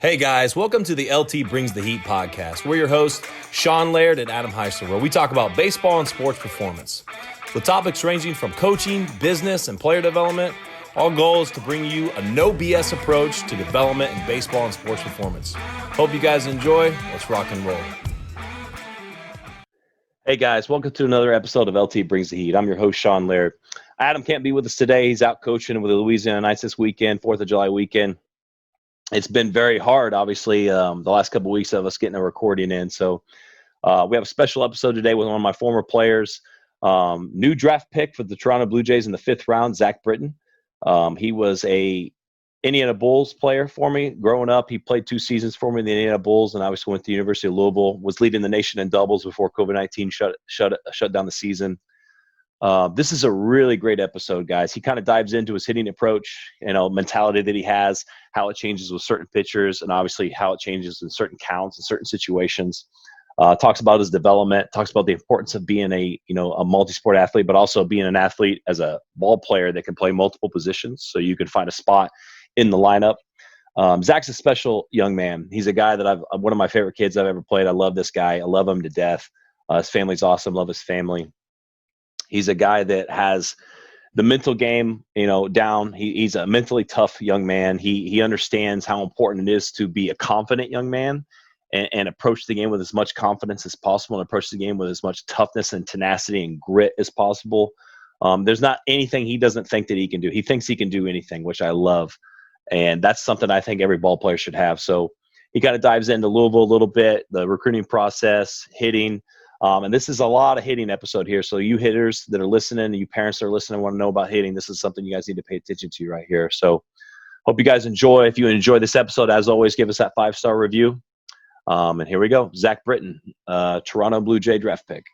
Hey guys, welcome to the LT Brings the Heat podcast. We're your hosts, Sean Laird and Adam Heisler, where we talk about baseball and sports performance. With topics ranging from coaching, business, and player development, our goal is to bring you a no BS approach to development in baseball and sports performance. Hope you guys enjoy. Let's rock and roll. Hey guys, welcome to another episode of LT Brings the Heat. I'm your host, Sean Laird. Adam can't be with us today. He's out coaching with the Louisiana Knights this weekend, 4th of July weekend. It's been very hard, obviously, the last couple of weeks of us getting a recording in. So we have a special episode today with one of my former players, new draft pick for the Toronto Blue Jays in the 5th round, Zach Britton. He was a Indiana Bulls player for me growing up. He played 2 seasons for me in the Indiana Bulls, and obviously went to the University of Louisville, was leading the nation in doubles before COVID-19 shut down the season. This is a really great episode, guys. He kind of dives into his hitting approach, mentality that he has, how it changes with certain pitchers, and obviously how it changes in certain counts and certain situations. Talks about his development, talks about the importance of being a multi-sport athlete, but also being an athlete as a ball player that can play multiple positions, so you can find a spot in the lineup. Zach's a special young man. He's a guy that one of my favorite kids I've ever played. I love this guy. I love him to death. His family's awesome. Love his family. He's a guy that has the mental game, down. He's a mentally tough young man. He understands how important it is to be a confident young man and approach the game with as much confidence as possible and approach the game with as much toughness and tenacity and grit as possible. There's not anything he doesn't think that he can do. He thinks he can do anything, which I love. And that's something I think every ball player should have. So he kind of dives into Louisville a little bit, the recruiting process, hitting. And this is a lot of hitting episode here. So you hitters that are listening and you parents that are listening want to know about hitting, this is something you guys need to pay attention to right here. So hope you guys enjoy. If you enjoy this episode, as always, give us that 5-star review. And here we go. Zach Britton, Toronto Blue Jay draft pick.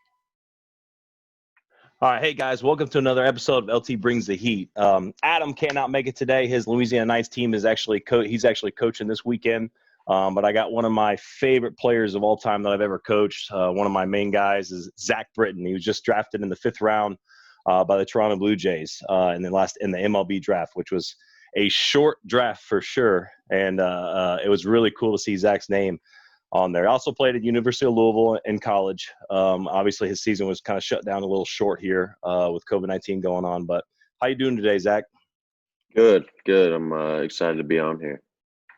All right, hey guys, welcome to another episode of LT Brings the Heat. Adam cannot make it today. His Louisiana Knights team is he's actually coaching this weekend. But I got one of my favorite players of all time that I've ever coached. One of my main guys is Zach Britton. He was just drafted in the 5th round by the Toronto Blue Jays in the MLB draft, which was a short draft for sure. And it was really cool to see Zach's name on there. I also played at University of Louisville in college. Obviously, his season was kind of shut down a little short here with COVID-19 going on. But how you doing today, Zach? Good. I'm excited to be on here.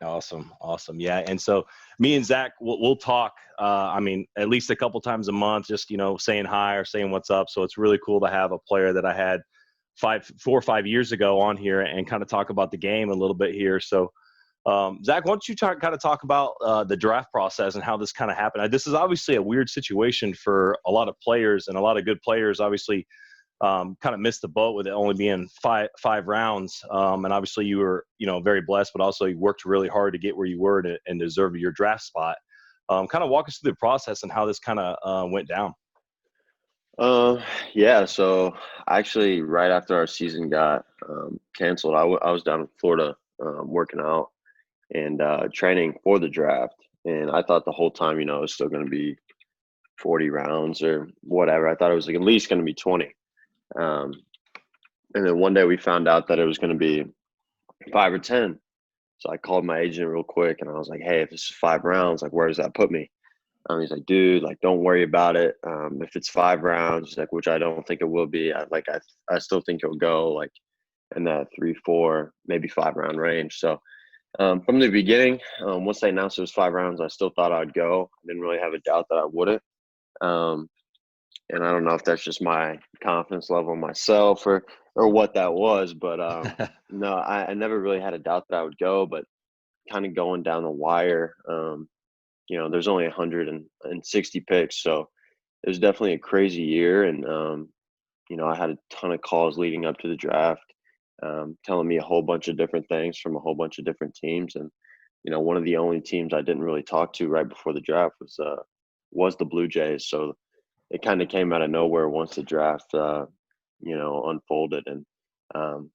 Awesome. Yeah. And so me and Zach, we'll talk, at least a couple times a month, just, saying hi or saying what's up. So it's really cool to have a player that I had 4 or 5 years ago on here and kind of talk about the game a little bit here. So, Zach, why don't you talk about the draft process and how this kind of happened? This is obviously a weird situation for a lot of players, and a lot of good players obviously kind of missed the boat with it only being five rounds. And obviously you were, very blessed, but also you worked really hard to get where you were and deserve your draft spot. Kind of walk us through the process and how this kind of went down. Yeah. So actually right after our season got canceled, I was down in Florida working out and training for the draft. And I thought the whole time, it was still going to be 40 rounds or whatever. I thought it was at least going to be 20. And then one day we found out that it was going to be 5 or 10. So I called my agent real quick and I was like, hey, if it's 5 rounds, where does that put me? He's like, dude, don't worry about it. If it's 5 rounds, which I don't think it will be, I still think it'll go in that 3, 4, maybe 5 round range. So from the beginning, once they announced it was 5 rounds, I still thought I'd go. I didn't really have a doubt that I wouldn't. And I don't know if that's just my confidence level in myself or what that was, but no, I never really had a doubt that I would go. But kind of going down the wire, there's only 160 picks, so it was definitely a crazy year. And I had a ton of calls leading up to the draft, telling me a whole bunch of different things from a whole bunch of different teams. And one of the only teams I didn't really talk to right before the draft was the Blue Jays. So it kind of came out of nowhere once the draft, unfolded. And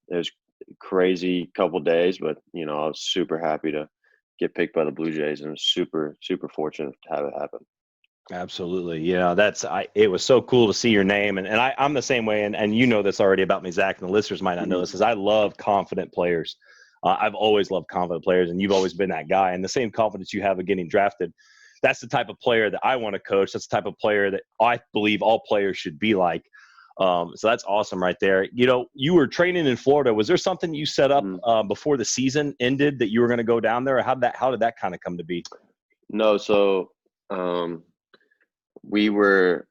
it was a crazy couple days, but, I was super happy to get picked by the Blue Jays and was super, super fortunate to have it happen. Absolutely. It was so cool to see your name. And I'm the same way. And you know this already about me, Zach, and the listeners might not know this, is I love confident players. I've always loved confident players, and you've always been that guy. And the same confidence you have of getting drafted, that's the type of player that I want to coach. That's the type of player that I believe all players should be like. So that's awesome right there. You were training in Florida. Was there something you set up before the season ended that you were going to go down there? Or how did that kind of come to be? No, so we were,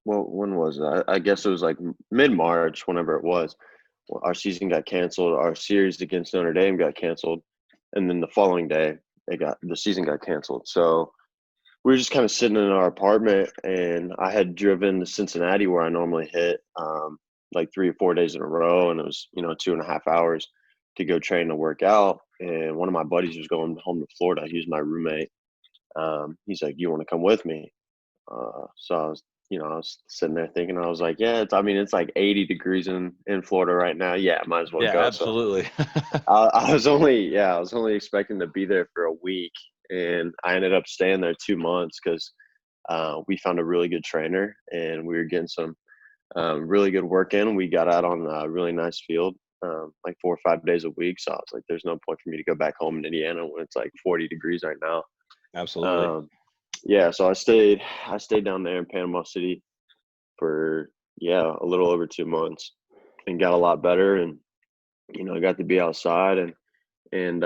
well, when was it? I guess it was like mid-March, whenever it was. Our season got canceled. Our series against Notre Dame got canceled. And then the following day, the season got canceled. So we were just kind of sitting in our apartment, and I had driven to Cincinnati, where I normally hit, like 3 or 4 days in a row. And it was, 2.5 hours to go train to work out. And one of my buddies was going home to Florida. He was my roommate. He's like, "You want to come with me?" So I was sitting there thinking, I was like, yeah, it's like 80 degrees in Florida right now. Yeah, I might as well Yeah, go. absolutely. So I was only expecting to be there for a week, and I ended up staying there 2 months because we found a really good trainer, and we were getting some really good work in. We got out on a really nice field, like 4 or 5 days a week. So I was like, there's no point for me to go back home in Indiana when it's like 40 degrees right now. Absolutely. Yeah, so I stayed down there in Panama City for a little over 2 months, and got a lot better, and I got to be outside and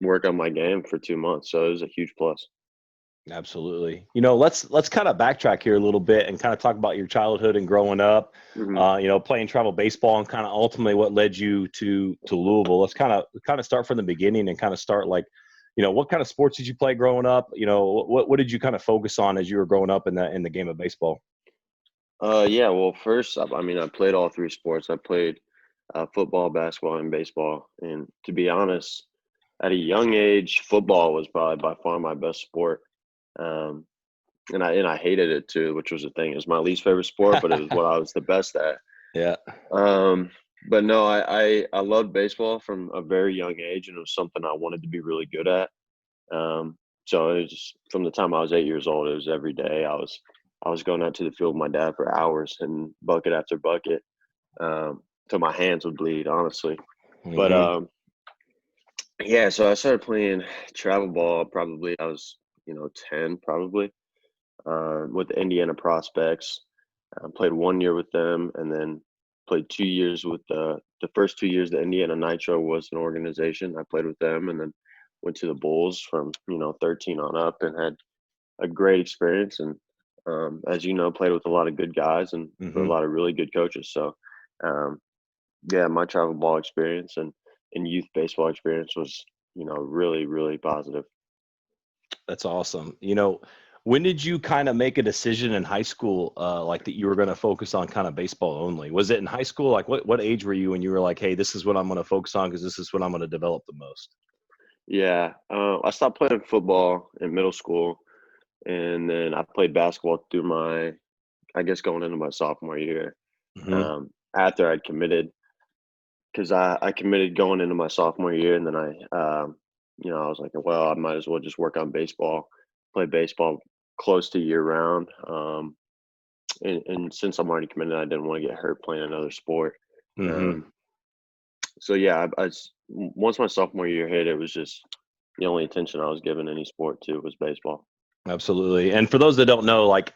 work on my game for 2 months. So it was a huge plus. Absolutely. Let's kind of backtrack here a little bit and kind of talk about your childhood and growing up. Playing travel baseball and kind of ultimately what led you to Louisville. Let's kind of start from the beginning and kind of start like, what kind of sports did you play growing up? What did you kind of focus on as you were growing up in the game of baseball? Yeah. Well, first, I played all 3 sports. I played football, basketball, and baseball. And to be honest, at a young age, football was probably by far my best sport. Um, and I hated it too, which was the thing. It was my least favorite sport, but it was what I was the best at. Yeah. But no, I loved baseball from a very young age, and it was something I wanted to be really good at. So it was just, from the time I was 8 years old, it was every day. I was going out to the field with my dad for hours and bucket after bucket, till my hands would bleed, honestly. But yeah, so I started playing travel ball probably I was 10 probably, with the Indiana Prospects. Played 1 year with them, and then played 2 years with the first 2 years. The Indiana Nitro was an organization. I played with them, and then went to the Bulls from 13 on up, and had a great experience. And as you know, played with a lot of good guys and a lot of really good coaches. So yeah, my travel ball experience and youth baseball experience was really, really positive. That's awesome. When did you kind of make a decision in high school, like that you were going to focus on kind of baseball only? Was it in high school? Like what age were you when you were like, hey, this is what I'm going to focus on because this is what I'm going to develop the most? Yeah, I stopped playing football in middle school, and then I played basketball through I guess, going into my sophomore year. After I'd committed, because I committed going into my sophomore year, and then I was like, well, I might as well just work on baseball, play baseball close to year round. And since I'm already committed, I didn't want to get hurt playing another sport. So yeah, once my sophomore year hit, it was just the only attention I was giving any sport to was baseball. Absolutely. And for those that don't know, like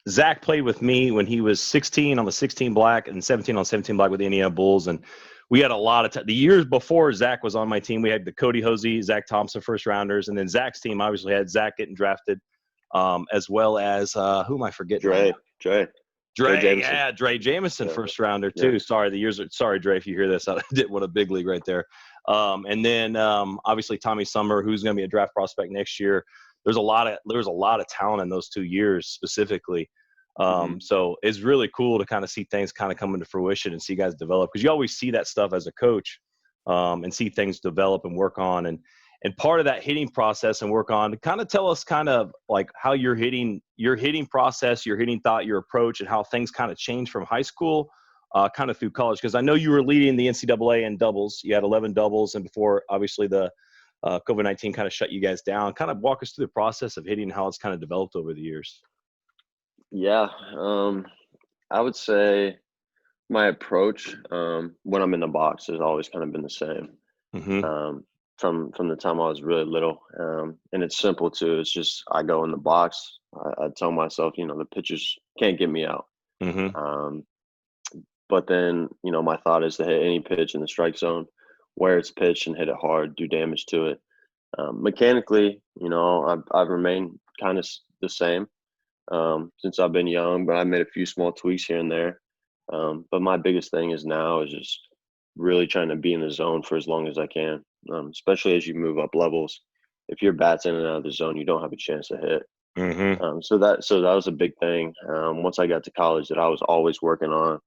Zach played with me when he was 16 on the 16 black and 17 on 17 black with the Indiana Bulls. And we had a lot of the years before Zach was on my team. We had the Cody Hosey, Zach Thompson first rounders. And then Zach's team obviously had Zach getting drafted, as well as who am I forgetting? Dre Jamison. Yeah, Dre Jamison, first rounder too. Yeah. Sorry, Dre, if you hear this, I did what a big league right there. And then obviously Tommy Summer, who's going to be a draft prospect next year. There's a lot of talent in those 2 years specifically. So it's really cool to kind of see things kind of come into fruition and see guys develop, because you always see that stuff as a coach, and see things develop and work on. And part of that hitting process and work on, kind of tell us kind of like how your hitting process, your hitting thought, your approach, and how things kind of changed from high school kind of through college. Because I know you were leading the NCAA in doubles. You had 11 doubles, and before obviously the COVID-19 kind of shut you guys down. Kind of walk us through the process of hitting, how it's kind of developed over the years. Yeah, I would say My approach when I'm in the box has always kind of been the same. Mm-hmm. From the time I was really little. And it's simple too. It's just I go in the box. I tell myself, the pitchers can't get me out. Mm-hmm. Um, but then, my thought is to hit any pitch in the strike zone, where it's pitched and hit it hard, do damage to it. Mechanically, I've remained kind of the same since I've been young, but I made a few small tweaks here and there. But my biggest thing is now is just really trying to be in the zone for as long as I can, especially as you move up levels. If your bat's in and out of the zone, you don't have a chance to hit. Mm-hmm. So that was a big thing. Once I got to college, that I was always working on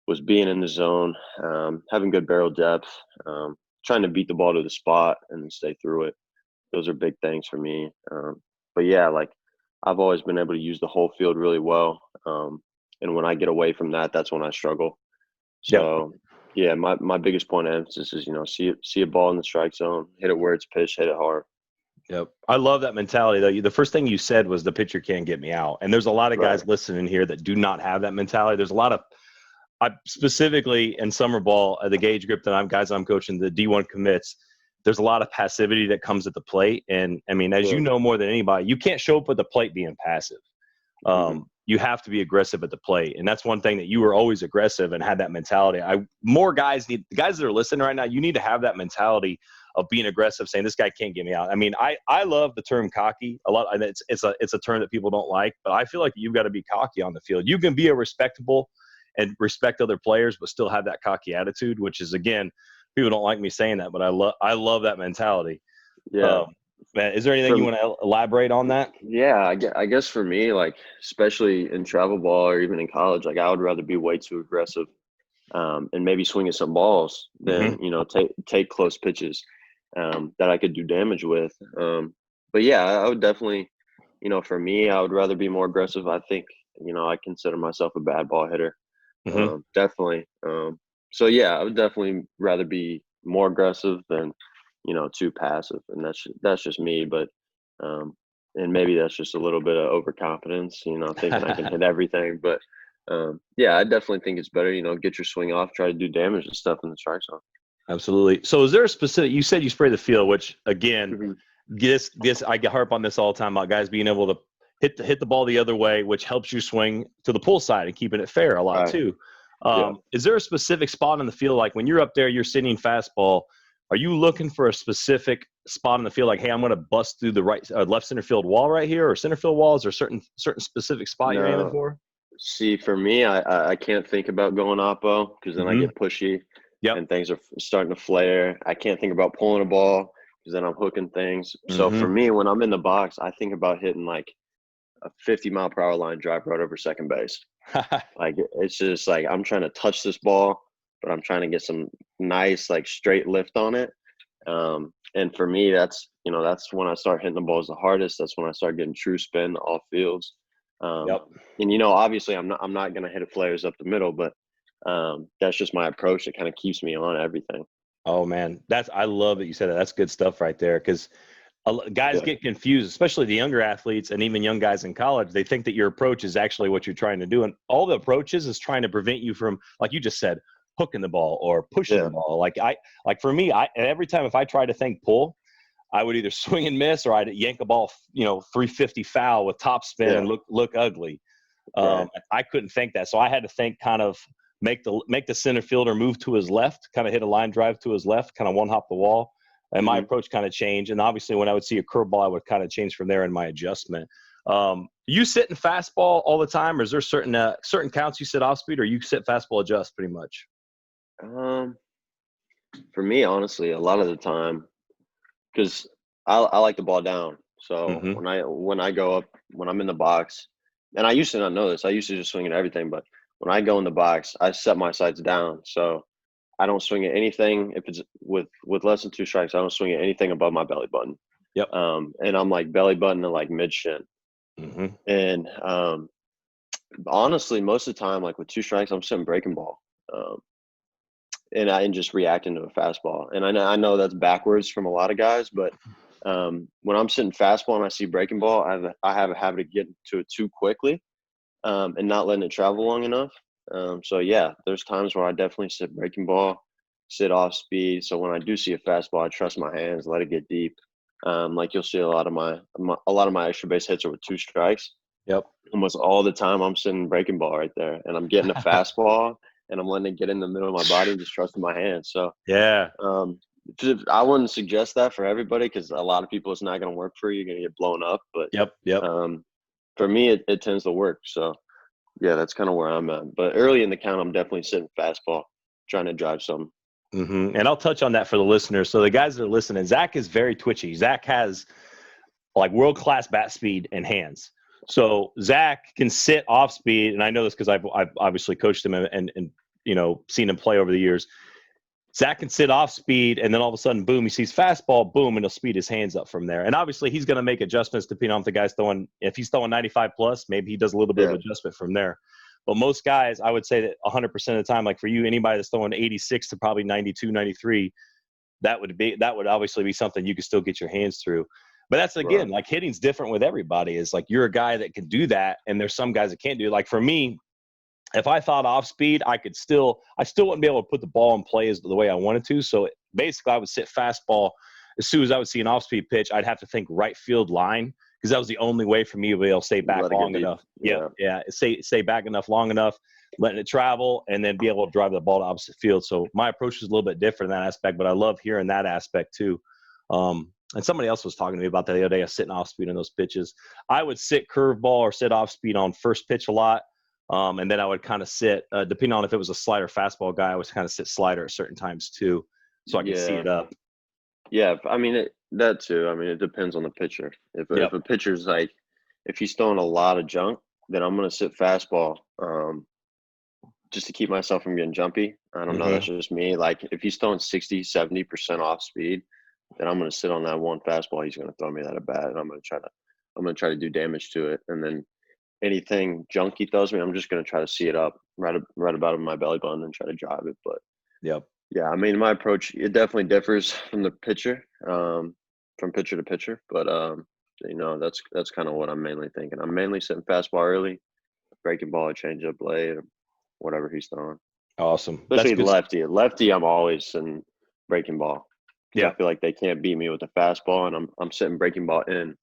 was being in the zone, having good barrel depth, trying to beat the ball to the spot and then stay through it. Those are big things for me. But yeah, like I've always been able to use the whole field really well. And when I get away from that, that's when I struggle. Yep. So yeah, my biggest point of emphasis is, see a ball in the strike zone, hit it where it's pitched, hit it hard. Yep. I love that mentality though. The first thing you said was the pitcher can't get me out. And there's a lot of guys Right. listening here that do not have that mentality. There's a lot of I specifically in summer ball, the gauge group that I'm coaching, the D1 commits, there's a lot of passivity that comes at the plate. And I mean, as you Sure. know more than anybody, you can't show up at the plate being passive. Mm-hmm. You have to be aggressive at the plate. And that's one thing that you were always aggressive and had that mentality. The guys that are listening right now, you need to have that mentality of being aggressive, saying this guy can't get me out. I mean, I love the term cocky a lot. It's a term that people don't like, but I feel like you've got to be cocky on the field. You can be a respectable and respect other players, but still have that cocky attitude, which is, again, people don't like me saying that, but I love that mentality. Yeah. Man, is there anything For you want to elaborate on that? Yeah, I guess for me, like especially in travel ball or even in college, like I would rather be way too aggressive, and maybe swing at some balls Mm-hmm. than take close pitches that I could do damage with. But yeah, I would definitely, for me, I would rather be more aggressive. I think I consider myself a bad ball hitter, Mm-hmm. definitely. So yeah, I would definitely rather be more aggressive than too passive, and that's just me. But um, and maybe that's just a little bit of overconfidence, thinking I can hit everything. But yeah, I definitely think it's better, get your swing off, try to do damage and stuff in the strike zone. Absolutely. So is there a specific, you said you spray the field, which again, Mhm. this I harp on this all the time about guys being able to hit the ball the other way, which helps you swing to the pull side and keeping it fair a lot Right. too. Yeah. Is there a specific spot on the field, like when you're up there, you're sitting fastball, are you looking for a specific spot on the field, like, hey, I'm going to bust through the right left center field wall right here, or center field walls, or certain specific spot you're aiming No. for? See, for me, I can't think about going oppo because then I Mm-hmm. get pushy Yep. and things are starting to flare. I can't think about pulling a ball because then I'm hooking things. So Mm-hmm. for me, when I'm in the box, I think about hitting like a 50-mile-per-hour line drive right over second base. Like it's just like I'm trying to touch this ball, but I'm trying to get some nice like straight lift on it. And for me, that's when I start hitting the balls the hardest. That's when I start getting true spin off fields. Um, Yep. and obviously, I'm not gonna hit it flares up the middle, but that's just my approach. It kind of keeps me on everything. Oh man, I love that you said that. That's good stuff right there. Because guys Yeah, get confused, especially the younger athletes and even young guys in college. They think that your approach is actually what you're trying to do, and all the approaches is trying to prevent you from, like you just said, hooking the ball or pushing the yeah, ball. Like for me, every time if I try to think pull, I would either swing and miss or I'd yank a ball, 350 foul with top spin yeah. and look ugly. Right. I couldn't think that, so I had to think kind of make the center fielder move to his left, kind of hit a line drive to his left, kind of one hop the wall, and my Hmm. approach kind of changed. And obviously, when I would see a curveball, I would kind of change from there in my adjustment. You sit in fastball all the time, or is there certain counts you sit off speed, or you sit fastball adjust pretty much? Um, for me, honestly, a lot of the time, because I like the ball down. So Mm-hmm. when I go up when I'm in the box, and I used to not know this. I used to just swing at everything, but when I go in the box, I set my sights down. So I don't swing at anything if it's with less than two strikes. I don't swing at anything above my belly button. Yep. And I'm like belly button to like mid shin. Mm-hmm. And honestly, most of the time, like with two strikes, I'm sitting breaking ball. Um, and just reacting to a fastball. And I know that's backwards from a lot of guys, but when I'm sitting fastball and I see breaking ball, I have a habit of getting to it too quickly and not letting it travel long enough. So yeah, there's times where I definitely sit breaking ball, sit off speed. So when I do see a fastball, I trust my hands, let it get deep. Like you'll see a lot of my extra base hits are with 2 strikes. Yep. Almost all the time I'm sitting breaking ball right there, and I'm getting a fastball, and I'm letting it get in the middle of my body and just trusting my hands. So Yeah. I wouldn't suggest that for everybody because a lot of people it's not going to work for you. You're going to get blown up. But Yep. for me, it tends to work. So yeah, that's kind of where I'm at. But early in the count, I'm definitely sitting fastball, trying to drive some. And I'll touch on that for the listeners. So the guys that are listening, Zach is very twitchy. Zach has like world-class bat speed and hands. So Zach can sit off speed, and I know this because I've obviously coached him and seen him play over the years. Zach can sit off speed, and then all of a sudden, boom, he sees fastball, boom, and he'll speed his hands up from there. And obviously, he's going to make adjustments depending on if the guy's throwing. If he's throwing 95 plus, maybe he does a little bit of adjustment from there. But most guys, I would say that 100% of the time, like for you, anybody that's throwing 86 to probably 92, 93, that would obviously be something you could still get your hands through. But that's, again, like hitting's different with everybody. Is like you're a guy that can do that, and there's some guys that can't do it. Like for me, if I thought off speed, I still wouldn't be able to put the ball in play as the way I wanted to. So basically, I would sit fastball. As soon as I would see an off speed pitch, I'd have to think right field line because that was the only way for me to be able to stay back long enough. Yeah. Stay back long enough, letting it travel, and then be able to drive the ball to opposite field. So my approach is a little bit different in that aspect, but I love hearing that aspect too. And somebody else was talking to me about that the other day, sitting off speed on those pitches. I would sit curveball or sit off speed on first pitch a lot. And then I would kind of sit, depending on if it was a slider fastball guy, I would kind of sit slider at certain times too, so I could see it up. Yeah, I mean that too. I mean, it depends on the pitcher. If a pitcher's like, if he's throwing a lot of junk, then I'm gonna sit fastball, just to keep myself from getting jumpy. I don't know. That's just me. Like if he's throwing 60-70% off speed, then I'm gonna sit on that one fastball. He's gonna throw me that at bat, and I'm gonna try to do damage to it, and then anything junk he throws me, I'm just going to try to see it up right about in my belly button and try to drive it. But yeah, I mean, my approach, it definitely differs from the pitcher, from pitcher to pitcher. But, that's kind of what I'm mainly thinking. I'm mainly sitting fastball early, breaking ball, change up late, or whatever he's throwing. Awesome. Especially lefty. Lefty, I'm always sitting breaking ball. Yeah. I feel like they can't beat me with a fastball, and I'm sitting breaking ball in.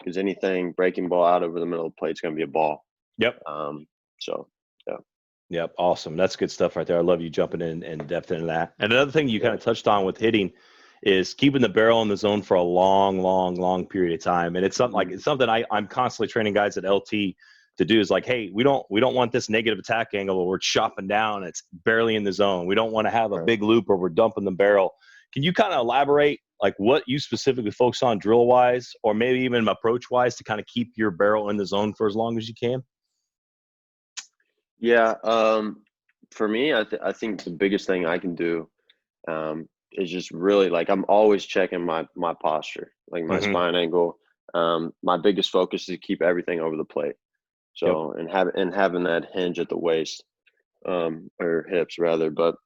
Because anything breaking ball out over the middle of the plate is going to be a ball. Yep. Yep. Awesome. That's good stuff right there. I love you jumping in depth into that. And another thing you kind of touched on with hitting is keeping the barrel in the zone for a long period of time. And it's something I'm constantly training guys at LT to do is like, hey, we don't want this negative attack angle where we're chopping down. It's barely in the zone. We don't want to have a big loop where we're dumping the barrel. Can you kind of elaborate like what you specifically focus on drill wise, or maybe even approach wise to kind of keep your barrel in the zone for as long as you can? Yeah. For me, I think the biggest thing I can do, is just really like, I'm always checking my posture, like my spine angle. My biggest focus is to keep everything over the plate. So, and having that hinge at the waist, or hips rather. But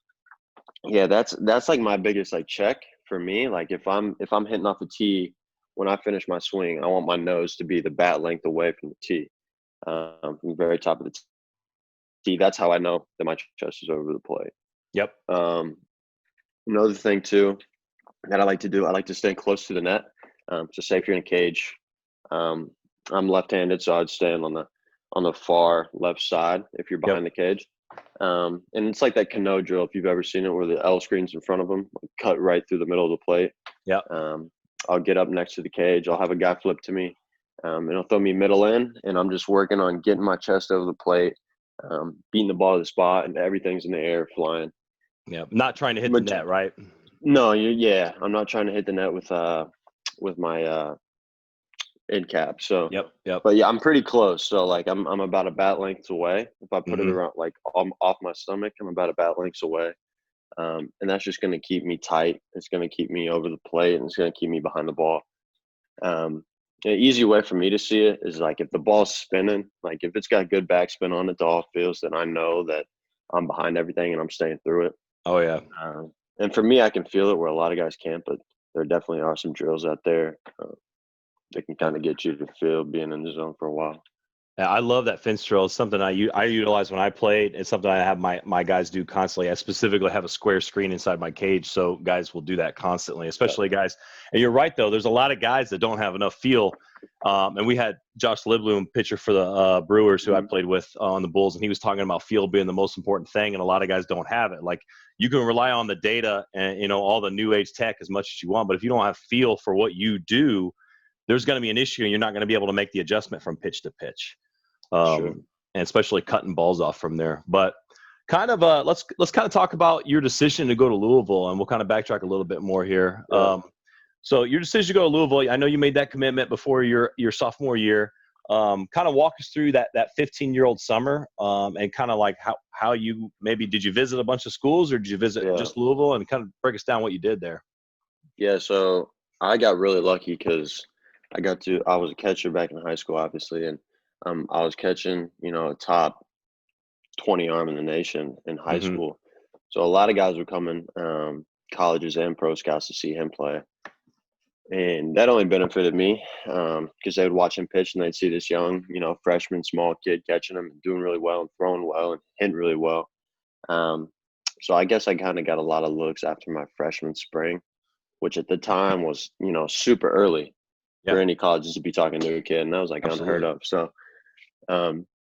yeah, that's like my biggest like check for me. Like if I'm hitting off a tee, when I finish my swing, I want my nose to be the bat length away from the tee, from the very top of the tee. That's how I know that my chest is over the plate. Yep. Another thing too that I like to do, I like to stay close to the net. So say if you're in a cage, I'm left-handed, so I'd stand on the far left side if you're behind the cage. And it's like that Cano drill, if you've ever seen it, where the L screen's in front of them, like cut right through the middle of the plate. Yeah. I'll get up next to the cage. I'll have a guy flip to me, and he'll throw me middle in, and I'm just working on getting my chest over the plate, beating the ball to the spot, and everything's in the air flying. Yeah. Not trying to hit the net, right? No, I'm not trying to hit the net with my end cap. So yep. But yeah, I'm pretty close. So like I'm about a bat length away. If I put it around like off my stomach, I'm about a bat length away. And that's just going to keep me tight. It's going to keep me over the plate, and it's going to keep me behind the ball. An easy way for me to see it is like if the ball's spinning, like if it's got good backspin on it to all fields, then I know that I'm behind everything and I'm staying through it. Oh yeah. And for me, I can feel it where a lot of guys can't, but there definitely are some drills out there that can kind of get you to feel being in the zone for a while. I love that fence drill. It's something I utilize when I played. It's something I have my guys do constantly. I specifically have a square screen inside my cage, so guys will do that constantly, especially guys. And you're right, though. There's a lot of guys that don't have enough feel. And we had Josh Livloom, pitcher for the Brewers, who I played with on the Bulls, and he was talking about feel being the most important thing, and a lot of guys don't have it. Like, you can rely on the data and, you know, all the new age tech as much as you want, but if you don't have feel for what you do, there's going to be an issue, and you're not going to be able to make the adjustment from pitch to pitch. Sure. And especially cutting balls off from there. But kind of let's kind of talk about your decision to go to Louisville, and we'll kind of backtrack a little bit more here. Yeah. So your decision to go to Louisville, I know you made that commitment before your sophomore year. Kind of walk us through that 15-year-old summer, and kind of like how you maybe did you visit a bunch of schools, or did you visit just Louisville, and kind of break us down what you did there. Yeah, so I got really lucky because I was a catcher back in high school, obviously, and I was catching, you know, a top 20 arm in the nation in high Mm-hmm. school. So a lot of guys were coming, colleges and pro scouts, to see him play. And that only benefited me because they would watch him pitch and they'd see this young, you know, freshman, small kid catching him and doing really well and throwing well and hitting really well. So I guess I kind of got a lot of looks after my freshman spring, which at the time was, you know, super early for any colleges to be talking to a kid. And that was like unheard of. So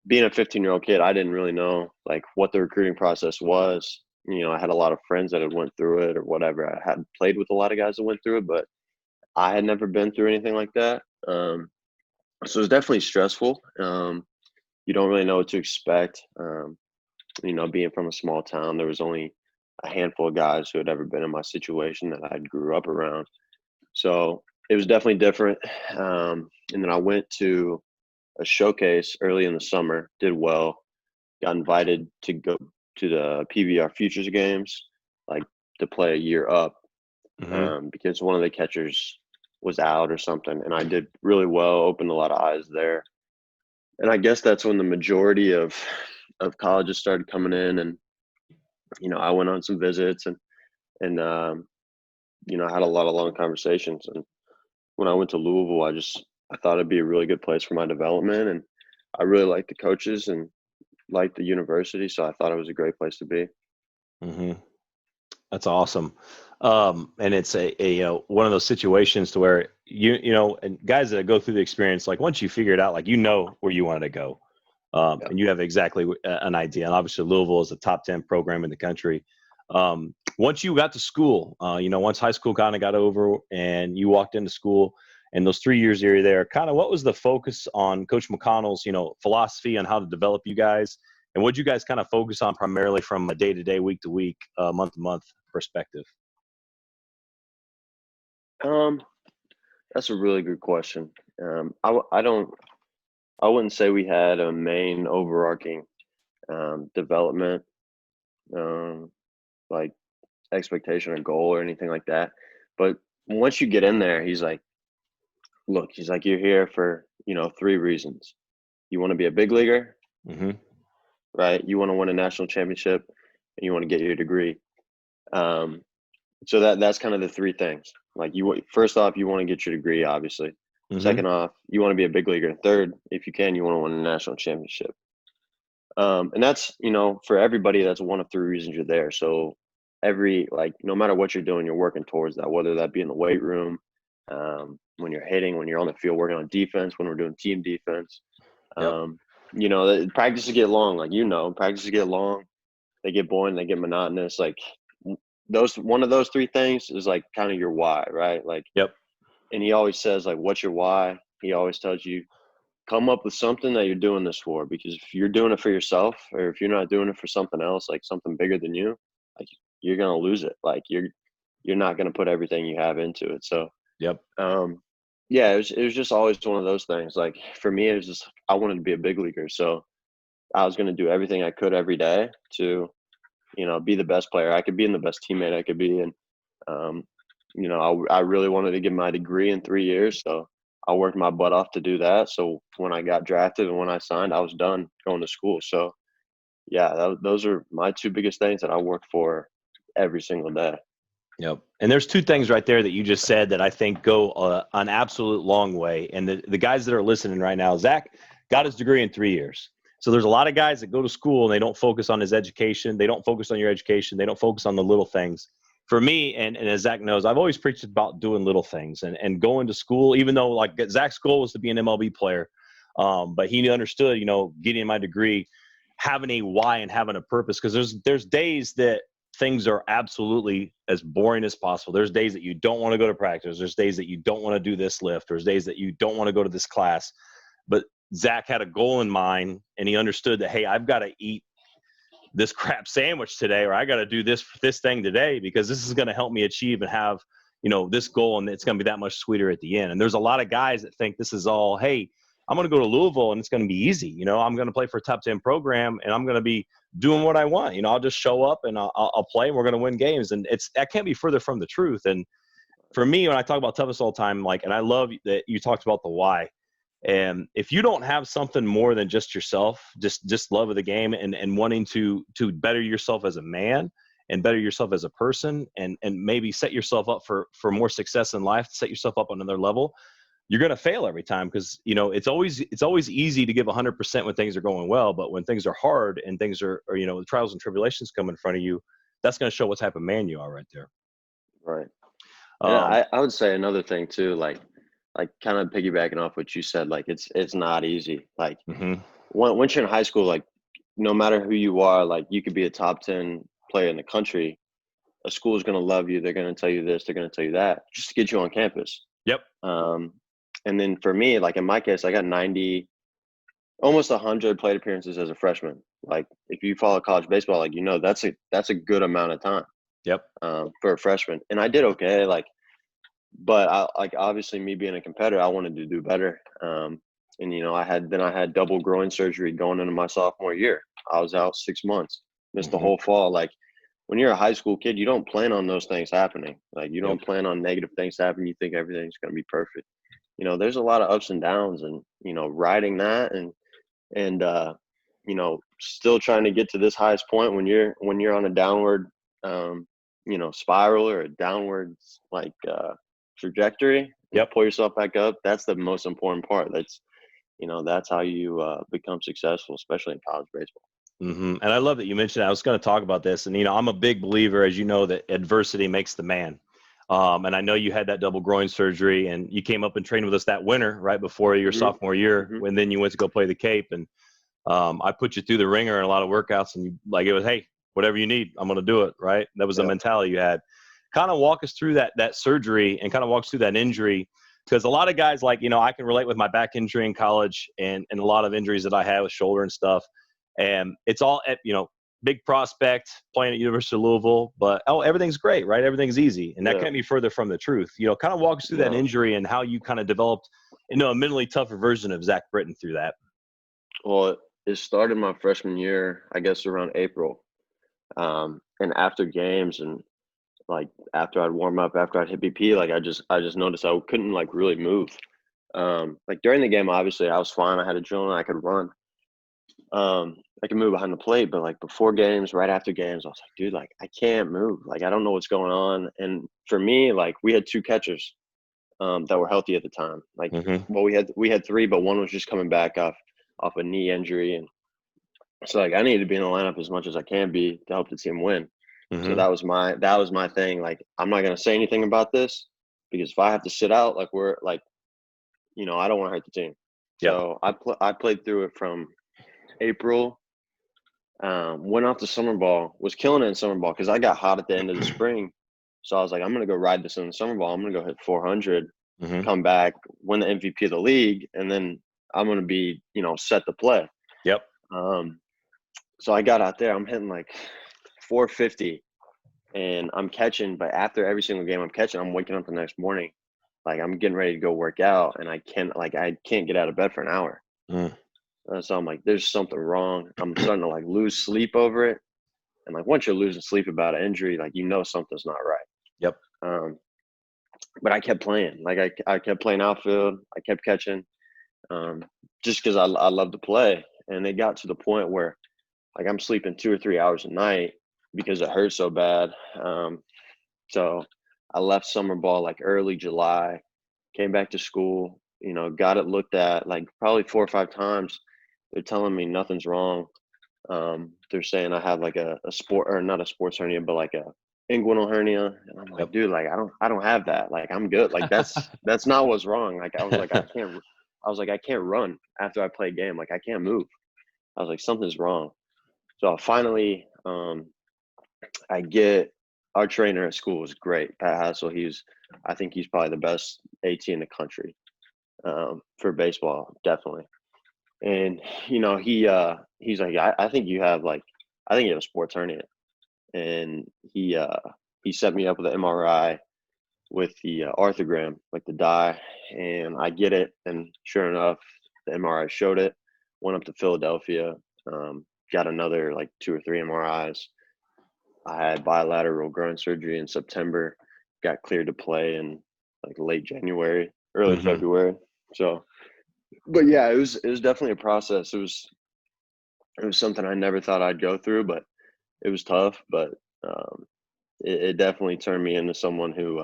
being a 15-year-old kid, I didn't really know like what the recruiting process was. You know, I had a lot of friends that had went through it or whatever. I had played with a lot of guys that went through it, but I had never been through anything like that. So it was definitely stressful. You don't really know what to expect. You know, being from a small town, there was only a handful of guys who had ever been in my situation that I grew up around. So it was definitely different. And then I went to a showcase early in the summer, did well, got invited to go to the PBR Futures games, like to play a year up, because one of the catchers was out or something. And I did really well, opened a lot of eyes there. And I guess that's when the majority of colleges started coming in, and, you know, I went on some visits and you know, I had a lot of long conversations. And when I went to Louisville, I thought it'd be a really good place for my development, and I really liked the coaches and liked the university, so I thought it was a great place to be. That's awesome. And it's a one of those situations to where you know, and guys that go through the experience, like once you figure it out, like you know where you wanted to go, and you have exactly an idea. And obviously Louisville is a top 10 program in the country. Once you got to school, you know, once high school kind of got over and you walked into school, and those 3 years you're there, kind of what was the focus on Coach McConnell's, you know, philosophy on how to develop you guys? And what did you guys kind of focus on primarily from a day-to-day, week-to-week, month-to-month perspective? That's a really good question. I wouldn't say we had a main overarching development like expectation or goal or anything like that. But once you get in there, he's like, look, he's like, you're here for, you know, 3 reasons. You want to be a big leaguer, right? You want to win a national championship, and you want to get your degree. So that's kind of the 3 things. Like, first off, you want to get your degree, obviously. Second off, you want to be a big leaguer. And third, if you can, you want to win a national championship. And that's, you know, for everybody, that's one of 3 reasons you're there. So no matter what you're doing, you're working towards that, whether that be in the weight room, when you're hitting, when you're on the field working on defense, when we're doing team defense. You know, practices get long, like, you know, practices get long, they get boring, they get monotonous. Like, one of those 3 things is like kind of your why, right? Like, and he always says, like, what's your why? He always tells you, come up with something that you're doing this for, because if you're doing it for yourself, or if you're not doing it for something else, like something bigger than you, like, you're going to lose it. Like, you're not going to put everything you have into it. So, yeah, it was just always one of those things. Like, for me, it was just, I wanted to be a big leaguer. So I was going to do everything I could every day to, you know, be the best player I could be and the best teammate I could be. And, you know, I really wanted to get my degree in 3 years. So I worked my butt off to do that. So when I got drafted and when I signed, I was done going to school. So, yeah, those are my 2 biggest things that I work for every single day. And there's 2 things right there that you just said that I think go an absolute long way. And the guys that are listening right now, Zach got his degree in 3 years. So there's a lot of guys that go to school and they don't focus on his education. They don't focus on your education. They don't focus on the little things. For me, and as Zach knows, I've always preached about doing little things and going to school, even though like Zach's goal was to be an MLB player. But he understood, getting my degree, having a why and having a purpose, because there's days that things are absolutely as boring as possible. There's days that you don't want to go to practice. There's days that you don't want to do this lift. There's days that you don't want to go to this class. But Zach had a goal in mind, and he understood that, hey, I've got to eat this crap sandwich today, or I got to do this thing today, because this is going to help me achieve and have, this goal, and it's going to be that much sweeter at the end. And there's a lot of guys that think this is all, hey, I'm going to go to Louisville and it's going to be easy. I'm going to play for a top 10 program and I'm going to be doing what I want. I'll just show up and I'll play and we're going to win games. And that can't be further from the truth. And for me, when I talk about toughness all the time, and I love that you talked about the why. And if you don't have something more than just yourself, just love of the game and wanting to better yourself as a man and better yourself as a person, and maybe set yourself up for more success in life, set yourself up on another level, you're going to fail every time, because it's always easy to give 100% when things are going well, but when things are hard and things are the trials and tribulations come in front of you, that's going to show what type of man you are right there. Right. And I would say another thing too, like kind of piggybacking off what you said, like it's not easy. Like once you're in high school, like no matter who you are, like you could be a top 10 player in the country, a school is going to love you. They're going to tell you this, they're going to tell you that, just to get you on campus. Yep. And then for me, like in my case, I got 90, almost 100 plate appearances as a freshman. Like if you follow college baseball, like that's a good amount of time. Yep. For a freshman, and I did okay. But obviously me being a competitor, I wanted to do better. And I had double groin surgery going into my sophomore year. I was out 6 months, missed the whole fall. Like when you're a high school kid, you don't plan on those things happening. Like you don't plan on negative things happening. You think everything's going to be perfect. There's a lot of ups and downs, and riding that and still trying to get to this highest point when you're on a downward spiral or a downward trajectory. Yep. Pull yourself back up. That's the most important part. That's how you become successful, especially in college baseball. And I love that you mentioned that. I was going to talk about this, and I'm a big believer, as you know, that adversity makes the man. And I know you had that double groin surgery, and you came up and trained with us that winter right before your sophomore year, when then you went to go play the Cape. And I put you through the ringer in a lot of workouts, and it was, hey, whatever you need, I'm going to do it. Right. That was the mentality you had. Kind of walk us through that surgery and kind of walk us through that injury. Because a lot of guys, I can relate with my back injury in college and a lot of injuries that I had with shoulder and stuff. And it's all at, big prospect, playing at University of Louisville, but everything's great, right? Everything's easy. And that can't be further from the truth. Kind of walk us through that injury and how you kind of developed, a mentally tougher version of Zach Britton through that. Well, it started my freshman year, I guess around April. And after games and after I'd warm up, after I'd hit BP, I just noticed I couldn't really move. During the game, obviously I was fine. I had adrenaline, I could run. I could move behind the plate, but before games, right after games, I was like, dude, I can't move. I don't know what's going on. And for me, we had 2 catchers that were healthy at the time. Well, we had 3, but one was just coming back off a knee injury, and so I needed to be in the lineup as much as I can be to help the team win. So that was my thing. I'm not gonna say anything about this, because if I have to sit out, I don't want to hurt the team. Yep. So I played through it from April. Went off to summer ball, was killing it in summer ball because I got hot at the end of the spring. So I was like, I'm gonna go ride this in the summer ball. I'm gonna go hit 400, come back, win the MVP of the league, and then I'm gonna be set to play. Yep. So I got out there. I'm hitting 450, and I'm catching. But after every single game I'm catching, I'm waking up the next morning, I'm getting ready to go work out, and I can't get out of bed for an hour. So I'm like, there's something wrong. I'm starting to lose sleep over it, and once you're losing sleep about an injury, something's not right. Yep. But I kept playing. I kept playing outfield. I kept catching, just because I love to play. And it got to the point where I'm sleeping 2 or 3 hours a night because it hurt so bad. So I left summer ball early July, came back to school, got it looked at like probably 4 or 5 times. They're telling me nothing's wrong. They're saying I have like a sport, or not a sports hernia, but like a inguinal hernia. And I'm like, Yep. dude, like I don't have that. Like I'm good. Like that's not what's wrong. Like I was like, I can't run after I play a game. Like I can't move. I was like, something's wrong. So finally, I get our trainer at school was great, Pat Hassel. I think he's probably the best AT in the country for baseball, definitely. And he's like, I think you have a sports hernia. And he set me up with an MRI with the arthrogram, like the dye, and I get it, and sure enough, the MRI showed it. Went up to Philadelphia, got another like 2 or 3 MRIs. I had bilateral groin surgery in September, got cleared to play in like late January, early Mm-hmm. February. So, but yeah, it was definitely a process. It was something I never thought I'd go through, but it was tough. But it definitely turned me into someone who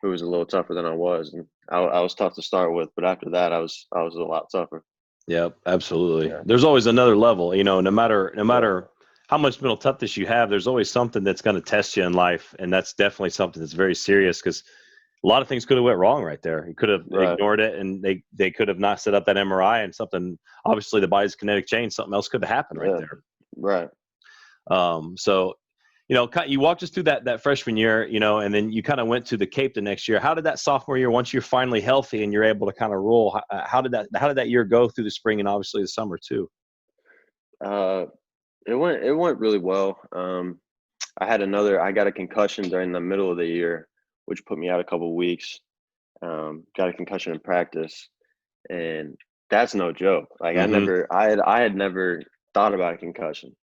was a little tougher than I was, and I was tough to start with. But after that, I was a lot tougher. Yep, absolutely. Yeah. There's always another level, no matter how much mental toughness you have, there's always something that's going to test you in life. And that's definitely something that's very serious, because a lot of things could have went wrong right there. You could have ignored it, and they could have not set up that MRI, and something, obviously the body's kinetic change, something else could have happened right there. Right. So, you walked us through that freshman year, and then you kind of went to the Cape the next year. How did that sophomore year, once you're finally healthy and you're able to kind of roll, how did that year go through the spring and obviously the summer too? It went really well. I got a concussion during the middle of the year, which put me out a couple of weeks. Got a concussion in practice, and that's no joke. Like Mm-hmm. I had never thought about a concussion.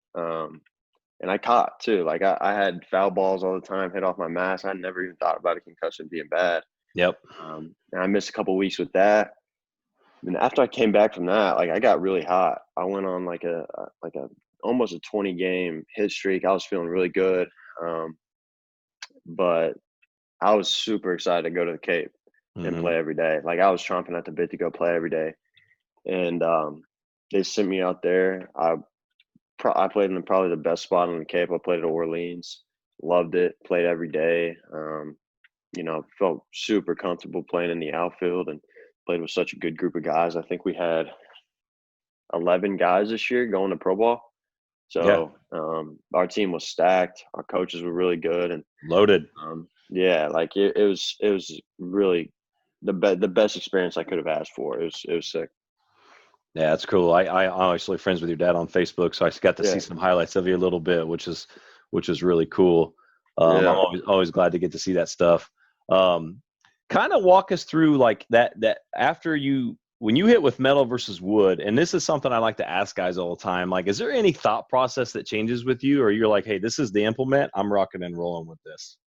And I caught too. Like I had foul balls all the time, hit off my mask. I never even thought about a concussion being bad. Yep. And I missed a couple of weeks with that. And after I came back from that, like I got really hot. I went on like a almost a 20 game hit streak. I was feeling really good. But I was super excited to go to the Cape and Mm-hmm. play every day. Like I was chomping at the bit to go play every day. And they sent me out there. I played in probably the best spot on the Cape. I played at Orleans, loved it, played every day. Felt super comfortable playing in the outfield, and played with such a good group of guys. I think we had 11 guys this year going to pro ball. So our team was stacked. Our coaches were really good and Loaded. Like it was really the best experience I could have asked for. It was sick. Yeah, that's cool. I obviously friends with your dad on Facebook, so I got to see some highlights of you a little bit, which is really cool. I'm always glad to get to see that stuff. Kind of walk us through like that after when you hit with metal versus wood, and this is something I like to ask guys all the time. Like, is there any thought process that changes with you, or you're like, hey, this is the implement, I'm rocking and rolling with this?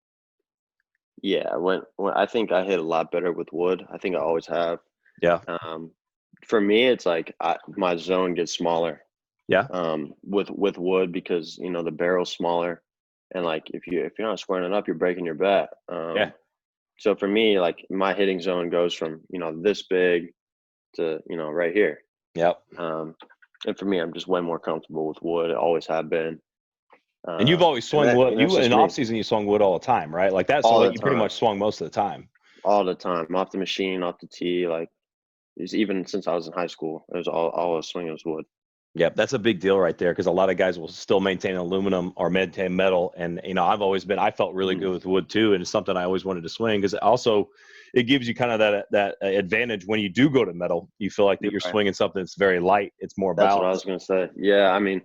Yeah, when I think I hit a lot better with wood. I think I always have. Yeah. For me, it's like my zone gets smaller. Yeah. With wood, because the barrel's smaller, and like if you're not squaring it up, you're breaking your bat. Yeah. So for me, like my hitting zone goes from this big to right here. Yep. And for me, I'm just way more comfortable with wood. I always have been. And you've always swung wood. You in off season, you swung wood all the time, right? Like that's what you pretty much swung most of the time. All the time, off the machine, off the tee. Like even since I was in high school, it was all I was swinging was wood. Yep, that's a big deal right there, because a lot of guys will still maintain aluminum or maintain metal. And, I felt really good with wood too. And it's something I always wanted to swing, because also it gives you kind of that advantage when you do go to metal. You feel like that you're swinging something that's very light. It's more balanced. That's what I was going to say. Yeah, I mean,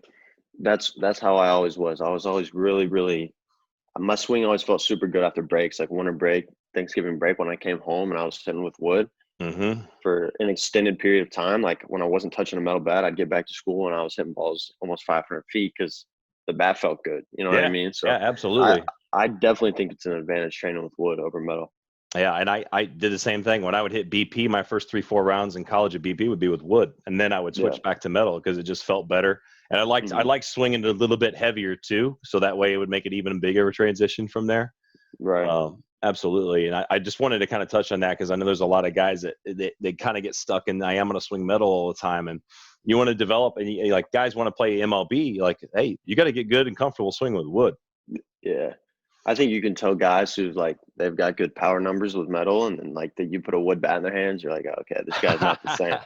that's how I always was. I was always really, really – my swing always felt super good after breaks, like winter break, Thanksgiving break, when I came home and I was sitting with wood. Mm-hmm. For an extended period of time. Like when I wasn't touching a metal bat, I'd get back to school and I was hitting balls almost 500 feet because the bat felt good. You know what I mean? So yeah, absolutely. I definitely think it's an advantage training with wood over metal. Yeah, and I did the same thing. When I would hit BP, my first 3-4 rounds in college at BP would be with wood, and then I would switch back to metal because it just felt better. And I liked swinging it a little bit heavier too, so that way it would make it even bigger of a transition from there. Right. Absolutely. And I just wanted to kind of touch on that because I know there's a lot of guys that they kind of get stuck in, I am going to swing metal all the time. And you want to develop, and like guys want to play MLB, like, hey, you got to get good and comfortable swinging with wood. Yeah. I think you can tell guys who like they've got good power numbers with metal, and then like that you put a wood bat in their hands, you're like, oh, okay, this guy's not the same.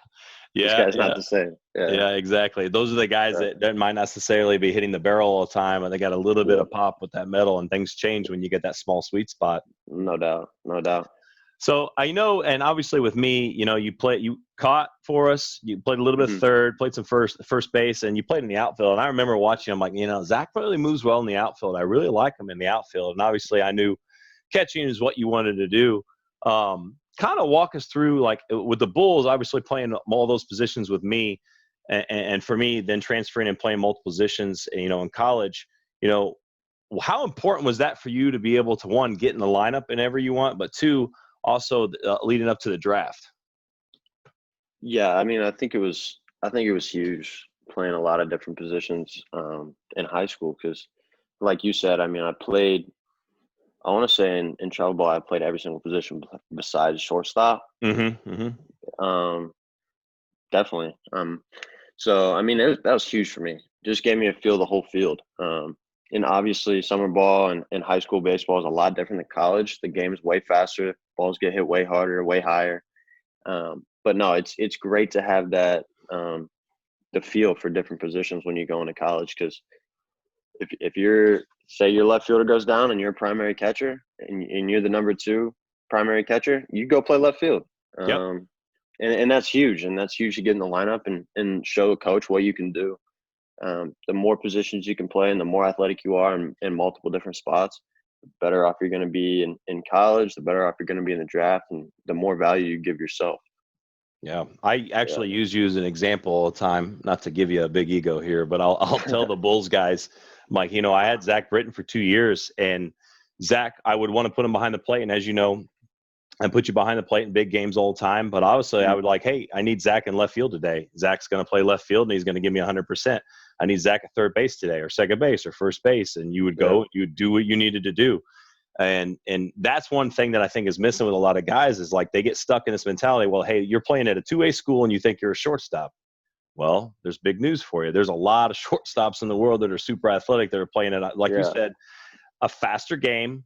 This Yeah, guy's not the same. yeah, exactly. Those are the guys that might not necessarily be hitting the barrel all the time, and they got a little bit of pop with that metal, and things change when you get that small sweet spot. No doubt. So I know, and obviously with me, you caught for us, you played a little bit of third, played some first base, and you played in the outfield. And I remember watching him, like, Zach really moves well in the outfield. I really like him in the outfield. And obviously I knew catching is what you wanted to do. Kind of walk us through, like, with the Bulls, obviously playing all those positions with me, and for me, then transferring and playing multiple positions, in college, how important was that for you to be able to, one, get in the lineup whenever you want, but two, also leading up to the draft? Yeah, I mean, I think it was huge playing a lot of different positions in high school because, like you said, I mean, I want to say in travel ball, I played every single position besides shortstop. Definitely. So I mean, that was huge for me. Just gave me a feel of the whole field. And obviously, summer ball and high school baseball is a lot different than college. The game is way faster. Balls get hit way harder, way higher. But no, it's great to have that the feel for different positions when you go into college, because if you're, say your left fielder goes down and you're a primary catcher and you're the number 2 primary catcher, you go play left field. And that's huge. And that's huge to get in the lineup and show a coach what you can do. The more positions you can play and the more athletic you are in multiple different spots, the better off you're going to be in college, the better off you're going to be in the draft, and the more value you give yourself. Yeah, I actually use you as an example all the time, not to give you a big ego here, but I'll tell the Bulls guys, Mike, I had Zach Britton for 2 years, and Zach, I would want to put him behind the plate. And as you know, I put you behind the plate in big games all the time. But obviously I would like, hey, I need Zach in left field today. Zach's going to play left field and he's going to give me 100%. I need Zach at third base today, or second base, or first base. And you would go, you would do what you needed to do. And that's one thing that I think is missing with a lot of guys is like they get stuck in this mentality. Well, hey, you're playing at a 2A school and you think you're a shortstop. Well, there's big news for you. There's a lot of shortstops in the world that are super athletic that are playing it, like you said, a faster game.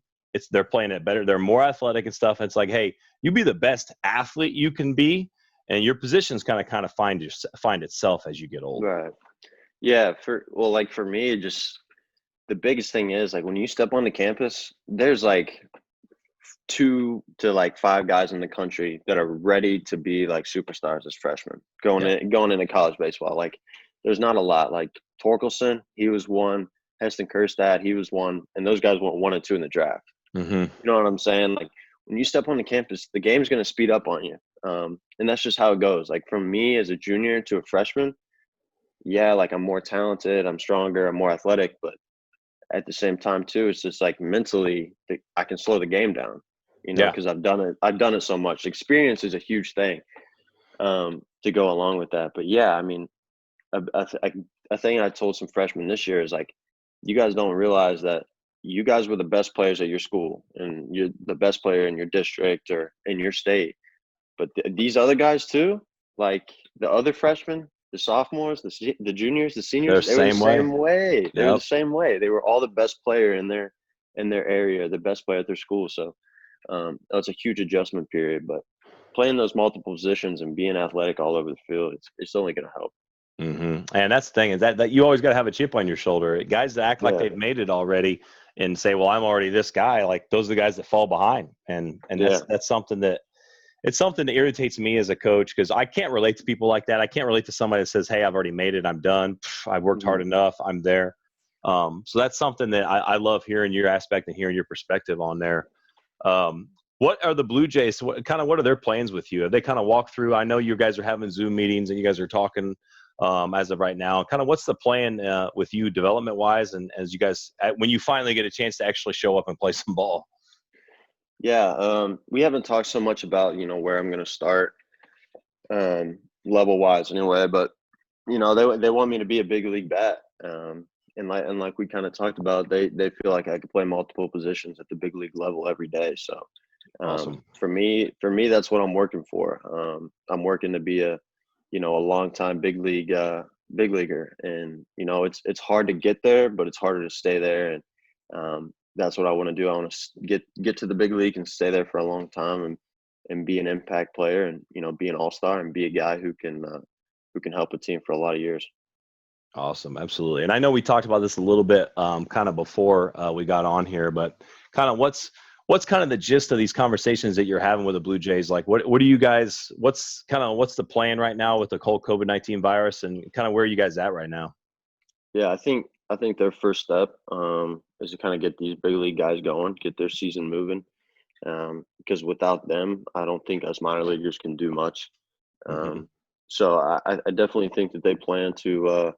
They're playing it better. They're more athletic and stuff. And it's like, hey, you be the best athlete you can be, and your positions kind of find itself as you get older. Right. Yeah. For me, just the biggest thing is like when you step on the campus, there's like 2 to 5 guys in the country that are ready to be like superstars as freshmen going into college baseball. Like there's not a lot. Like Torkelson, he was one. Heston Kjerstad, he was one. And those guys went 1 and 2 in the draft. You know what I'm saying? Like when you step on the campus, the game's going to speed up on you. And that's just how it goes. Like from me as a junior to a freshman, like I'm more talented, I'm stronger, I'm more athletic, but at the same time too, it's just like mentally I can slow the game down, because I've done it so much. Experience is a huge thing to go along with that. But yeah, I mean, a thing I told some freshmen this year is like, you guys don't realize that you guys were the best players at your school and you're the best player in your district or in your state. But these other guys too, like the other freshmen, the sophomores, the juniors, the seniors, they were the same way. They were the same way. They were all the best player in their area, the best player at their school. So that's a huge adjustment period. But playing those multiple positions and being athletic all over the field, it's only going to help. And that's the thing is that you always got to have a chip on your shoulder. Guys that act like they've made it already and say, well, I'm already this guy. Like those are the guys that fall behind. And that's something that irritates me as a coach, because I can't relate to people like that. I can't relate to somebody that says, hey, I've already made it. I'm done. I've worked hard enough. I'm there. So that's something that I love hearing your aspect and hearing your perspective on there. What are the Blue Jays? What are their plans with you? Have they kind of walked through? I know you guys are having Zoom meetings and you guys are talking as of right now. Kind of what's the plan with you development wise, and as you guys when you finally get a chance to actually show up and play some ball? Yeah, we haven't talked so much about where I'm going to start level wise anyway, but they want me to be a big league bat. and like we kind of talked about, they feel like I could play multiple positions at the big league level every day. So Awesome. for me, that's what I'm working for. I'm working to be a long time big leaguer, and it's hard to get there, but it's harder to stay there, and that's what I want to do. I want to get to the big league and stay there for a long time, and be an impact player, and be an all-star, and be a guy who can help a team for a lot of years. Awesome. Absolutely. And I know we talked about this a little bit kind of before we got on here, but kind of what's kind of the gist of these conversations that you're having with the Blue Jays? Like, what do you guys, what's the plan right now with the whole COVID-19 virus, and kind of where are you guys at right now? Yeah, I think their first step is to kind of get these big league guys going, get their season moving. Because without them, I don't think us minor leaguers can do much. Mm-hmm. So I definitely think that they plan to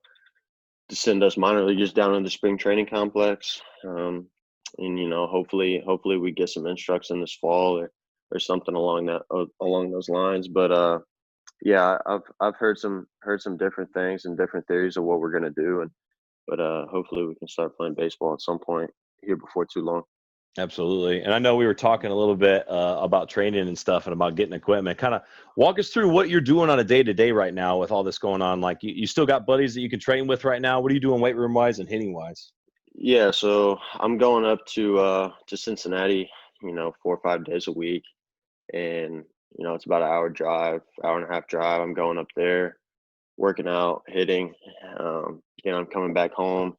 send us minor leaguers down in the spring training complex, and hopefully we get some instruction this fall, or something along those lines. But yeah, I've heard some different things and different theories of what we're gonna do, but hopefully we can start playing baseball at some point here before too long. Absolutely. And I know we were talking a little bit about training and stuff and about getting equipment. Kind of walk us through what you're doing on a day-to-day right now with all this going on. Like, you still got buddies that you can train with right now. What are you doing weight room wise and hitting wise? Yeah, so I'm going up to Cincinnati, 4 or 5 days a week, and it's about an hour drive, hour and a half drive. I'm going up there, working out, hitting. I'm coming back home.